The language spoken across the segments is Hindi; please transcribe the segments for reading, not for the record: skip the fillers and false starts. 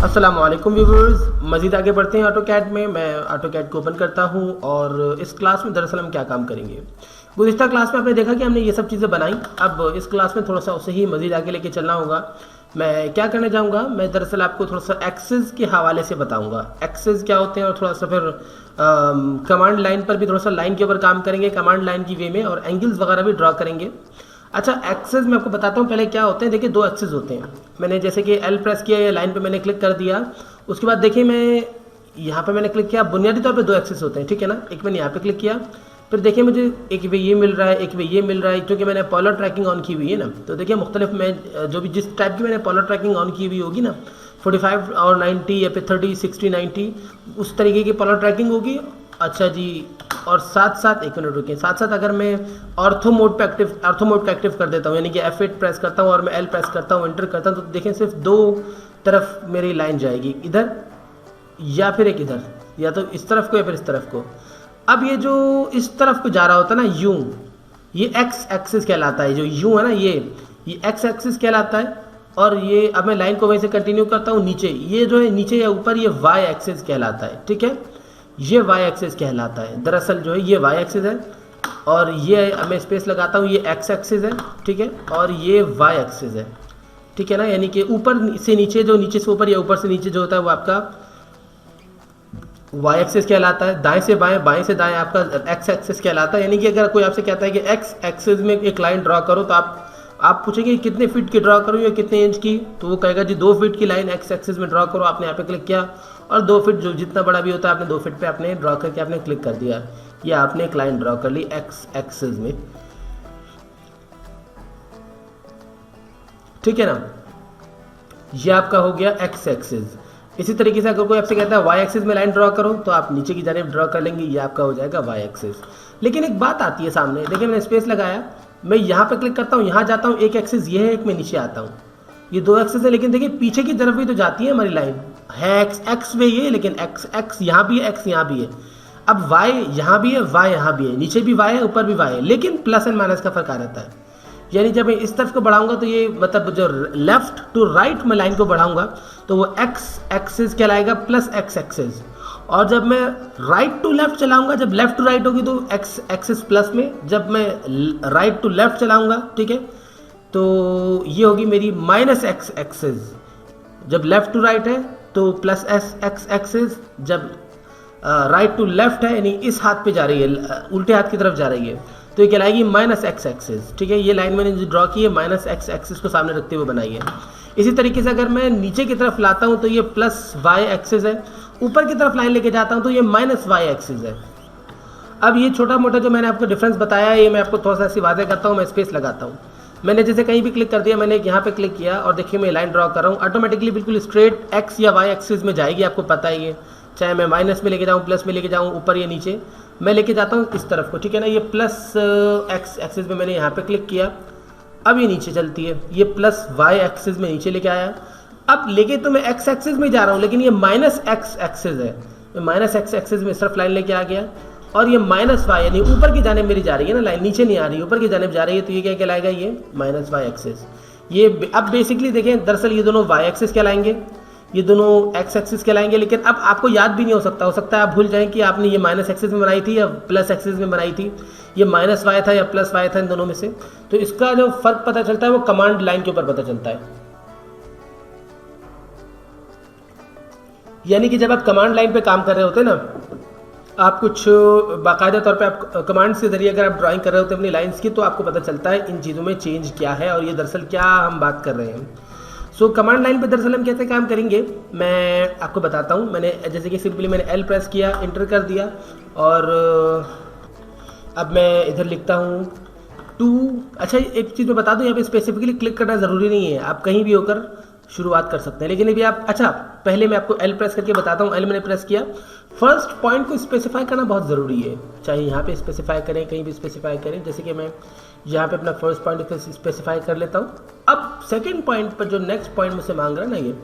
अस्सलामुअलैकुम व्यूवर्स, मज़ीद आगे बढ़ते हैं ऑटोकैड में। मैं ऑटोकैड को ओपन करता हूं और इस क्लास में दरअसल हम क्या काम करेंगे। गुज़िश्ता क्लास में आपने देखा कि हमने ये सब चीज़ें बनाई। अब इस क्लास में थोड़ा सा उसे ही मज़ीद आगे लेके चलना होगा। मैं क्या करने जाऊंगा, मैं दरअसल आपको थोड़ा सा एक्सेस के हवाले से बताऊंगा, एक्सेस क्या होते हैं, और थोड़ा सा फिर कमांड लाइन पर भी थोड़ा सा लाइन के ऊपर काम करेंगे, कमांड लाइन की वे में, और एंगल्स वगैरह भी ड्रॉ करेंगे। अच्छा, एक्सेस मैं आपको बताता हूँ पहले क्या होते हैं। देखिए, दो एक्सेस होते हैं। मैंने जैसे कि एल प्रेस किया या लाइन पे मैंने क्लिक कर दिया, उसके बाद देखिए मैं यहाँ पे मैंने क्लिक किया। बुनियादी तौर पे दो एक्सेस होते हैं, ठीक है ना। एक मैंने यहाँ पे क्लिक किया, फिर देखिए मुझे एक वे ये मिल रहा है, एक वे ये मिल रहा है, क्योंकि मैंने पॉलर ट्रैकिंग ऑन की हुई है ना। तो देखिए मुख्तलिफ में जो भी जिस टाइप की मैंने पॉलर ट्रैकिंग ऑन की हुई होगी ना, 45 और 90 या फिर 30, 60, 90 उस तरीके की पॉलर ट्रैकिंग होगी। अच्छा जी, और साथ साथ एक मिनट रुकिए, साथ साथ अगर मैं ऑर्थो मोड का एक्टिव कर देता हूँ, यानी कि F8 प्रेस करता हूँ और मैं L प्रेस करता हूँ, एंटर करता हूँ, तो देखें सिर्फ दो तरफ मेरी लाइन जाएगी, इधर या फिर एक इधर, या तो इस तरफ को या फिर इस तरफ को। अब ये जो इस तरफ को जा रहा होता है ना यूं, ये एक्स एक्सिस कहलाता है। जो यूं है ना, ये एक्स एक्सिस कहलाता है। और ये अब मैं लाइन को वहीं से कंटिन्यू करता हूँ नीचे, ये जो है नीचे या ऊपर, ये वाई एक्सिस कहलाता है, ठीक है। ये वाई एक्सिस कहलाता है। दरअसल जो है ये वाई एक्सिस है, और ये मैं स्पेस लगाता हूँ, ये एक्स एक्सिस है, ठीक है, और ये वाई एक्सिस है, ठीक है ना। यानी कि ऊपर से नीचे, जो नीचे से ऊपर या ऊपर से नीचे जो होता है वो आपका वाई एक्सिस कहलाता है। दाएं से बाएं, बाएं से दाएं आपका एक्स एक्सिस कहलाता है। यानी कि अगर कोई आपसे कहता है कि एक्स एक्सिस में एक लाइन ड्रॉ करो, तो आप पूछेंगे कितने फीट की ड्रॉ करूँ या कितने इंच की, तो वो कहेगा जी 2 फीट की लाइन एक्स एक्सिस में ड्रॉ करो। आपने यहाँ पे क्लिक किया और 2 फीट, जो जितना बड़ा भी होता है, आपने 2 फीट पे आपने ड्रॉ करके आपने क्लिक कर दिया, या आपने एक लाइन ड्रॉ कर ली एक्स एक्सिस में, ठीक है ना। ये आपका हो गया एक्स एक्सिस। इसी तरीके से अगर कोई आपसे कहता है वाई एक्सिस में लाइन ड्रॉ करो, तो आप नीचे की जानिब ड्रॉ कर लेंगे, ये आपका हो जाएगा वाई एक्सिस। लेकिन एक बात आती है सामने, देखिए मैंने स्पेस लगाया, मैं यहाँ पे क्लिक करता हूँ, यहाँ जाता हूँ, एक एक्सिस ये है, एक में नीचे आता हूँ, ये दो एक्सिस है। लेकिन देखिए पीछे की तरफ भी तो जाती है हमारी लाइन, है एक्स वे ये, लेकिन एक्स यहाँ भी है, एक्स यहाँ भी है। अब वाई यहाँ भी है, वाई यहाँ भी है, नीचे भी वाई है, ऊपर भी वाई है, लेकिन प्लस एंड माइनस का फर्क आ रहता है। यानी जब मैं इस तरफ को बढ़ाऊंगा, तो ये मतलब जो लेफ्ट टू राइट में लाइन को बढ़ाऊंगा, तो वो एक्स एक्सिस कहलाएगा प्लस एक्स एक्सिस। और जब मैं राइट टू लेफ्ट चलाऊंगा, जब लेफ्ट टू राइट होगी, तो एक्स एक्सिस प्लस में। जब मैं राइट टू लेफ्ट चलाऊंगा, ठीक है, तो ये होगी मेरी माइनस एक्स एक्सिस। जब लेफ्ट टू राइट है तो प्लस एक्स एक्सिस। जब राइट टू लेफ्ट है, यानी इस हाथ पे जा रही है, उल्टे हाथ की तरफ जा रही है, तो ये कहलाएगी माइनस एक्स एक्सिस, ठीक है। ये लाइन मैंने जो ड्रॉ की है, माइनस एक्स एक्सिस को सामने रखते हुए बनाई है। इसी तरीके से अगर मैं नीचे की तरफ लाता हूँ, तो ये प्लस वाई एक्सिस है। ऊपर की तरफ लाइन लेके जाता हूँ, तो ये माइनस वाई एक्सिस है। अब ये छोटा मोटा जो मैंने आपको डिफरेंस बताया, ये मैं आपको थोड़ा सा ऐसी वादे करता हूँ। मैं स्पेस लगाता हूँ, मैंने जैसे कहीं भी क्लिक कर दिया, मैंने यहाँ पे क्लिक किया, और देखिए मैं लाइन ड्रॉ कर रहा हूँ, ऑटोमेटिकली बिल्कुल स्ट्रेट एक्स या वाई एक्सिस में जाएगी, आपको पता ही है। चाहे मैं माइनस में लेके जाऊँ, प्लस में लेके जाऊँ, ऊपर या नीचे, मैं लेके जाता हूँ इस तरफ को, ठीक है ना। ये प्लस एक्स एक्सिस में मैंने यहाँ पे क्लिक किया, अब ये नीचे चलती है, ये प्लस वाई एक्सिस में नीचे लेके आया। अब लेके तो मैं एक्स एक्सिस में जा रहा हूँ, लेकिन ये माइनस एक्स एक्सिस है, मैं माइनस एक्स एक्सिस में सिर्फ लाइन लेके आ गया, और ये माइनस वाई, यानी ऊपर की जानिब मेरी जा रही है ना लाइन, नीचे नहीं आ रही, ऊपर की जानिब जा रही है, तो ये क्या कहलाएगा, ये माइनस वाई एक्सिस। ये अब बेसिकली देखें, दरअसल ये दोनों वाई एक्सिस कहलाएंगे, ये दोनों एक्स एक्सिस कहलाएंगे। लेकिन अब आपको याद भी नहीं हो सकता है आप भूल जाएं कि आपने ये माइनस एक्सिस में बनाई थी या प्लस एक्सिस में बनाई थी, ये माइनस वाई था या प्लस वाई था, इन दोनों में से। तो इसका जो फर्क पता चलता है वो कमांड लाइन के ऊपर पता चलता है। यानी कि जब आप कमांड लाइन पे काम कर रहे होते हैं ना, आप कुछ बाकायदा तौर पे आप कमांड के जरिए अगर आप ड्राइंग कर रहे होते हैं अपनी लाइंस की, तो आपको पता चलता है इन चीज़ों में चेंज क्या है और ये दरअसल क्या हम बात कर रहे हैं। सो कमांड लाइन पे दरअसल हम कैसे काम करेंगे, मैं आपको बताता हूँ। मैंने जैसे कि सिंपली मैंने एल प्रेस किया, इंटर कर दिया, और अब मैं इधर लिखता हूँ 2। अच्छा, एक चीज़ मैं बता दूँ, यहाँ पे स्पेसिफिकली क्लिक करना ज़रूरी नहीं है, आप कहीं भी होकर शुरुआत कर सकते हैं। लेकिन अभी आप, अच्छा पहले मैं आपको एल प्रेस करके बताता हूँ। एल मैंने प्रेस किया, फर्स्ट पॉइंट को स्पेसिफाई करना बहुत ज़रूरी है, चाहे यहाँ पे स्पेसिफाई करें, कहीं भी स्पेसिफाई करें। जैसे कि मैं यहाँ पे अपना फर्स्ट पॉइंट स्पेसिफाई कर लेता हूँ। अब सेकंड पॉइंट पर जो नेक्स्ट पॉइंट मुझसे मांग रहा है ना, ये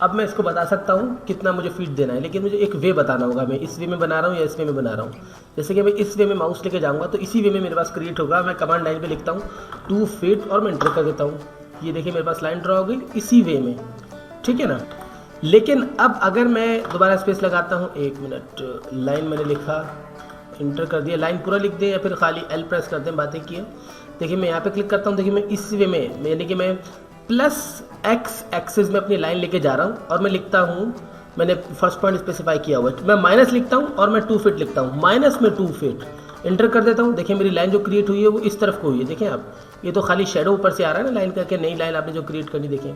अब मैं इसको बता सकता हूँ कितना मुझे फीट देना है, लेकिन मुझे एक वे बताना होगा, मैं इस वे में बना रहा हूँ या इस वे में बना रहा हूँ। जैसे कि मैं इस वे में माउस लेके जाऊँगा, तो इसी वे में मेरे पास क्रिएट होगा। मैं कमांड लाइन पे लिखता हूँ 2 फीट और मैं एंटर कर देता हूँ। ये देखिए मेरे पास लाइन ड्रॉ हो गई इसी वे में, ठीक है ना। लेकिन अब अगर मैं दोबारा स्पेस लगाता हूँ, 1 मिनट, लाइन मैंने लिखा, इंटर कर दिया, लाइन पूरा लिख दें या फिर खाली एल प्रेस कर दें, बातें किए। देखिए मैं यहाँ पे क्लिक करता हूँ, देखिए मैं इस वे में यानी कि मैं प्लस एक्स एक्सिस में अपनी लाइन लेके जा रहा हूँ और मैं लिखता हूँ, मैंने फर्स्ट पॉइंट स्पेसिफाई किया हुआ है, मैं माइनस लिखता हूँ और मैं 2 फीट लिखता हूँ, माइनस में 2 फीट इंटर कर देता हूँ। देखिए मेरी लाइन जो क्रिएट हुई है वो इस तरफ को हुई है, देखें आप, ये तो खाली शेडो ऊपर से आ रहा है ना लाइन का, नई लाइन आपने जो क्रिएट करनी, देखें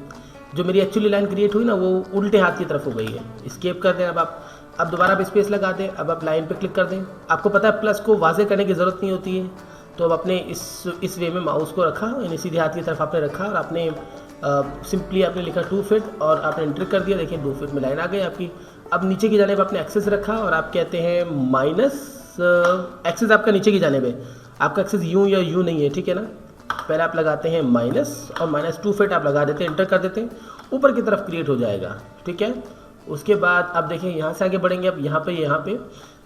जो मेरी एक्चुअली लाइन क्रिएट हुई ना वो उल्टे हाथ की तरफ हो गई है। स्केप कर दें अब आप, अब दोबारा आप स्पेस लगा दें, अब आप लाइन पे क्लिक कर दें। आपको पता है प्लस को वाजे करने की ज़रूरत नहीं होती है, तो अब आपने इस वे में माउस को रखा, यानी सीधे हाथ की तरफ आपने रखा और आपने सिंपली आपने लिखा 2 फीट और आपने एंटर कर दिया। देखिए 2 फीट में लाइन आ गई आपकी। अब नीचे की जाने पर आपने एक्सेस रखा और आप कहते हैं माइनस एक्सेस आपका नीचे की जाने में, आपका एक्सेस यूँ या यूँ नहीं है, ठीक है ना। पहले आप लगाते हैं माइनस और माइनस 2 फीट आप लगा देते हैं, इंटर कर देते हैं, ऊपर की तरफ क्रिएट हो जाएगा, ठीक है। उसके बाद अब देखिए यहाँ से आगे बढ़ेंगे, अब यहाँ पे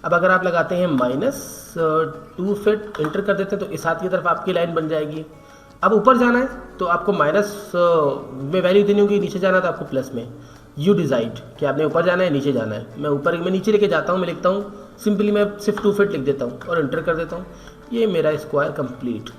अब अगर आप लगाते हैं माइनस 2 फीट, इंटर कर देते हैं तो इस हाथ की तरफ आपकी लाइन बन जाएगी। अब ऊपर जाना है तो आपको माइनस में वैल्यू देनी होगी, नीचे जाना है तो आपको प्लस में। यू डिसाइड कि आपने ऊपर जाना है नीचे जाना है। मैं नीचे लेके जाता हूँ, मैं लिखता हूँ सिंपली, मैं सिर्फ 2 फीट लिख देता हूँ और इंटर कर देता हूँ। ये मेरा स्क्वायर कंप्लीट।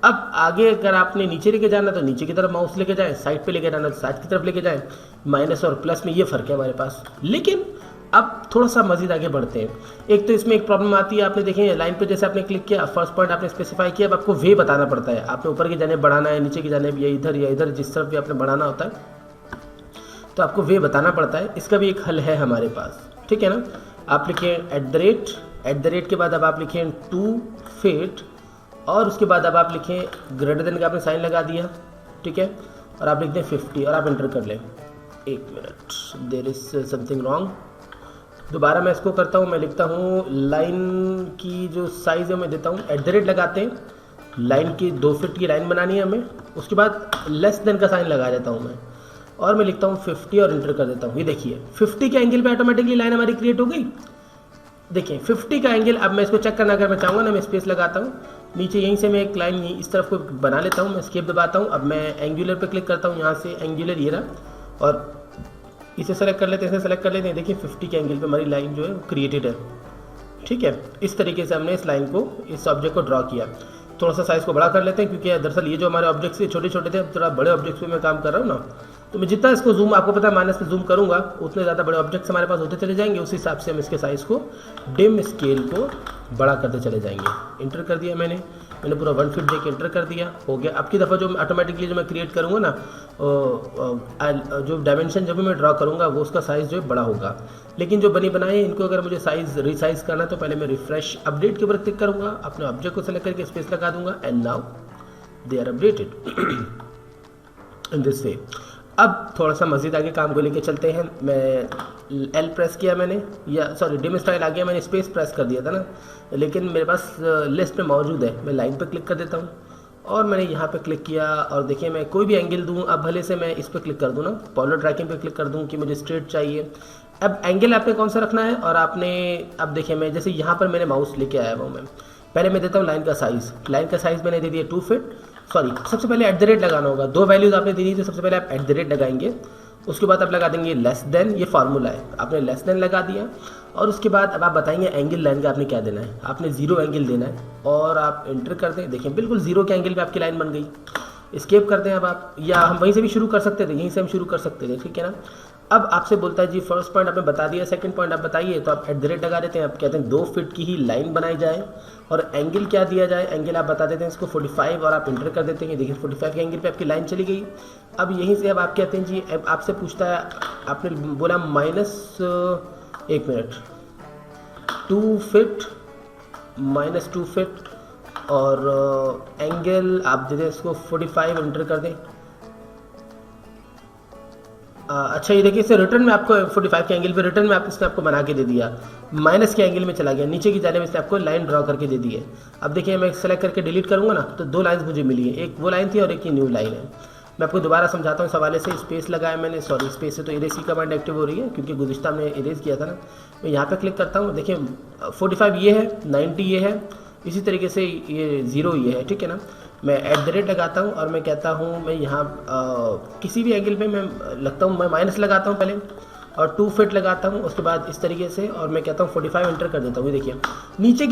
अब आगे अगर आपने नीचे लेके जाना तो नीचे की तरफ माउस लेके जाएं, साइड पे लेके जाना तो साइड की तरफ लेके जाएं। माइनस और प्लस में ये फ़र्क है हमारे पास। लेकिन अब थोड़ा सा मज़ीद आगे बढ़ते हैं। एक तो इसमें एक प्रॉब्लम आती है, आपने देखें लाइन पे जैसे आपने क्लिक किया, फर्स्ट पॉइंट आपने स्पेसिफाई किया, अब आपको वे बताना पड़ता है, आपने ऊपर की जाने बढ़ाना है, नीचे की जाने या इधर जिस तरफ भी आपने बढ़ाना होता है तो आपको वे बताना पड़ता है। इसका भी एक हल है हमारे पास, ठीक है ना। आप लिखें @ के बाद अब आप लिखें 2 फीट और उसके बाद अब आप लिखें ग्रेटर देन का आपने साइन लगा दिया, ठीक है, और आप लिख दें 50 और आप एंटर कर लें। 1 minute, there is something wrong. दोबारा मैं इसको करता हूँ, मैं लिखता हूँ लाइन की जो साइज़ है मैं देता हूँ, @ लगाते हैं, लाइन की 2 फीट की लाइन बनानी है हमें, उसके बाद लेस देन का साइन लगा देता हूँ मैं और मैं लिखता हूँ 50 और इंटर कर देता हूँ। ये देखिए 50 के एंगल पे ऑटोमेटिकली लाइन हमारी क्रिएट हो गई। देखिए 50 का एंगल, अब मैं इसको चेक करना अगर मैं चाहूँगा ना, मैं स्पेस लगाता हूँ, नीचे यहीं से मैं एक लाइन इस तरफ को बना लेता हूँ, मैं एस्केप दबाता हूँ। अब मैं एंगुलर पे क्लिक करता हूँ, यहाँ से एंगुलर ये रहा और इसे सेलेक्ट कर लेते हैं, इसे सेलेक्ट कर लेते हैं। देखिए 50 के एंगल पे हमारी लाइन जो है वो क्रिएटेड है, ठीक है। इस तरीके से हमने इस लाइन को, इस ऑब्जेक्ट को ड्रॉ किया। थोड़ा सा साइज़ को बड़ा कर लेते हैं क्योंकि दरअसल ये जो हमारे ऑब्जेक्ट्स थे छोटे छोटे थे, अब थोड़ा बड़े ऑब्जेक्ट्स पे मैं काम कर रहा हूँ ना, तो मैं जितना इसको जूम, आपको पता है माइनस पे जूम करूँगा उतने ज़्यादा बड़े ऑब्जेक्ट्स हमारे पास होते चले जाएंगे। उस हिसाब से हम इसके साइज़ को डिम स्केल को बड़ा करते चले जाएंगे। इंटर कर दिया मैंने पूरा 1 फीट देके इंटर कर दिया, हो गया। अब की दफ़ा जो ऑटोमेटिकली जो मैं क्रिएट करूँगा ना, जो डायमेंशन जब भी मैं ड्रॉ करूँगा वो उसका साइज़ जो है बड़ा होगा। लेकिन जो बनी बनाए इनको अगर मुझे साइज़ रिसाइज करना है तो पहले मैं रिफ्रेश अपडेट के ऊपर क्लिक करूँगा, अपने ऑब्जेक्ट को सेलेक्ट करके स्पेस लगा दूंगा and now they are updated in this way. अब थोड़ा सा मज़ीद आगे काम को लेके चलते हैं। मैं एल प्रेस किया मैंने, या सॉरी डिम स्टाइल आ गया, मैंने स्पेस प्रेस कर दिया था ना, लेकिन मेरे पास लिस्ट में मौजूद है। मैं लाइन पे क्लिक कर देता हूँ और मैंने यहाँ पे क्लिक किया और देखिए मैं कोई भी एंगल दूँ, अब भले से मैं इस पर क्लिक कर दूँ ना, पॉलर ट्रैकिंग पे क्लिक कर दूँ कि मुझे स्ट्रेट चाहिए। अब एंगल आपने कौन सा रखना है और आपने, अब देखिए मैं जैसे यहाँ पर मैंने माउस लेके आया हुआ, मैं पहले मैं देता हूँ लाइन का साइज़ मैंने दे दिया 2 फीट। सॉरी, सबसे पहले @ लगाना होगा, 2 वैल्यूज़ आपने दी थी तो सबसे पहले आप @ लगाएंगे, उसके बाद आप लगा देंगे लेस देन, ये फार्मूला है, आपने लेस देन लगा दिया और उसके बाद अब आप बताएंगे एंगल लाइन का आपने क्या देना है, आपने 0 एंगल देना है और आप एंटर कर दें। देखिए बिल्कुल 0 के एंगल पे आपकी लाइन बन गई। एस्केप कर दें अब आप, या हम वहीं से भी शुरू कर सकते थे, यहीं से हम शुरू कर सकते थे, ठीक है ना। अब आपसे बोलता है जी फर्स्ट पॉइंट आपने बता दिया, सेकंड पॉइंट आप बताइए, तो आप @ लगा देते हैं। आप कहते हैं 2 फीट की ही लाइन बनाई जाए और एंगल क्या दिया जाए, एंगल आप बता देते हैं इसको 45 और आप इंटर कर देते हैं। देखिए 45 के एंगल पे आपकी लाइन चली गई। अब यहीं से अब आप कहते हैं जी, अब आपसे पूछता है, आपने बोला minus 1 minute 2 feet minus 2 feet और एंगल आप दे दें इसको 45, इंटर कर दें। अच्छा ये देखिए इसे रिटर्न में आपको 45 के एंगल पे रिटर्न में इसने आपको बना के दे दिया, माइनस के एंगल में चला गया, नीचे की जाने में इसने आपको लाइन ड्रॉ करके दे दी है। अब देखिए मैं सेलेक्ट करके डिलीट करूँगा ना तो 2 लाइन्स मुझे मिली है, एक वो लाइन थी और एक ये न्यू लाइन है। मैं आपको दोबारा समझाता हूँ इस हवाले से। स्पेस लगाया मैंने, सॉरी स्पेस से तो इरेज की कमांड एक्टिव हो रही है क्योंकि गुज़िश्ता में इरेज किया था ना। मैं यहाँ पर क्लिक करता हूँ, देखिए 45 ये है, 90 ये है, इसी तरीके से ये 0 ये है, ठीक है ना। मैं @ लगाता हूँ और मैं कहता हूँ मैं यहाँ किसी भी एंगल पे मैं लगता हूँ, मैं माइनस लगाता हूँ पहले और 2 फिट लगाता हूँ, उसके बाद इस तरीके से, और मैं कहता हूँ 45 एंटर कर देता हूँ। ये देखिए नीचे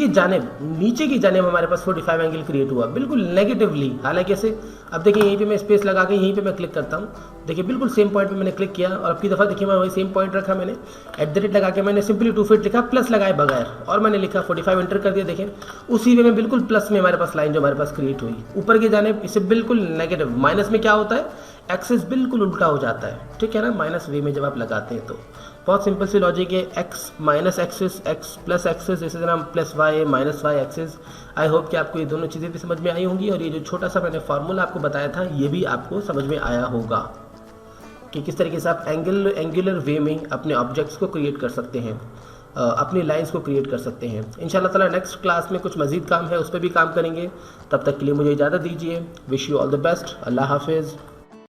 की जानिब हमारे पास 45 एंगल क्रिएट हुआ, बिल्कुल नेगेटिवली। हालांकि ऐसे अब देखिए यहीं पे मैं स्पेस लगा के यहीं पे मैं क्लिक करता हूँ, देखिए बिल्कुल सेम पॉइंट पे मैंने क्लिक किया, और अब की दफ़ा देखिए मैं वही सेम पॉइंट रखा, मैंने @ लगा के मैंने सिंपली 2 फीट लिखा, प्लस लगाए बगैर, और मैंने लिखा 45 एंटर कर दिया। देखें उसी वे में बिल्कुल प्लस में हमारे पास लाइन जो हमारे पास क्रिएट हुई, ऊपर की जानिब इसे बिल्कुल नेगेटिव, माइनस में क्या होता है, एक्सिस बिल्कुल उल्टा हो जाता है, ठीक है ना, माइनस वे में जब आप लगाते हैं तो। बहुत सिंपल सी लॉजिक है, x minus axis, x plus axis, इसी तरह plus y minus y axis. I hope कि आपको ये दोनों चीज़ें भी समझ में आई होंगी, और ये जो छोटा सा मैंने फार्मूला आपको बताया था ये भी आपको समझ में आया होगा कि किस तरीके से आप एंगुलर वे में अपने ऑब्जेक्ट्स को क्रिएट कर सकते हैं, अपनी लाइंस को क्रिएट कर सकते हैं। इंशाल्लाह ताला नेक्स्ट क्लास में कुछ मज़ीद काम है, उस पर भी काम करेंगे। तब तक के लिए मुझे इजाज़त दीजिए। Wish you all the best. Allah हाफिज़।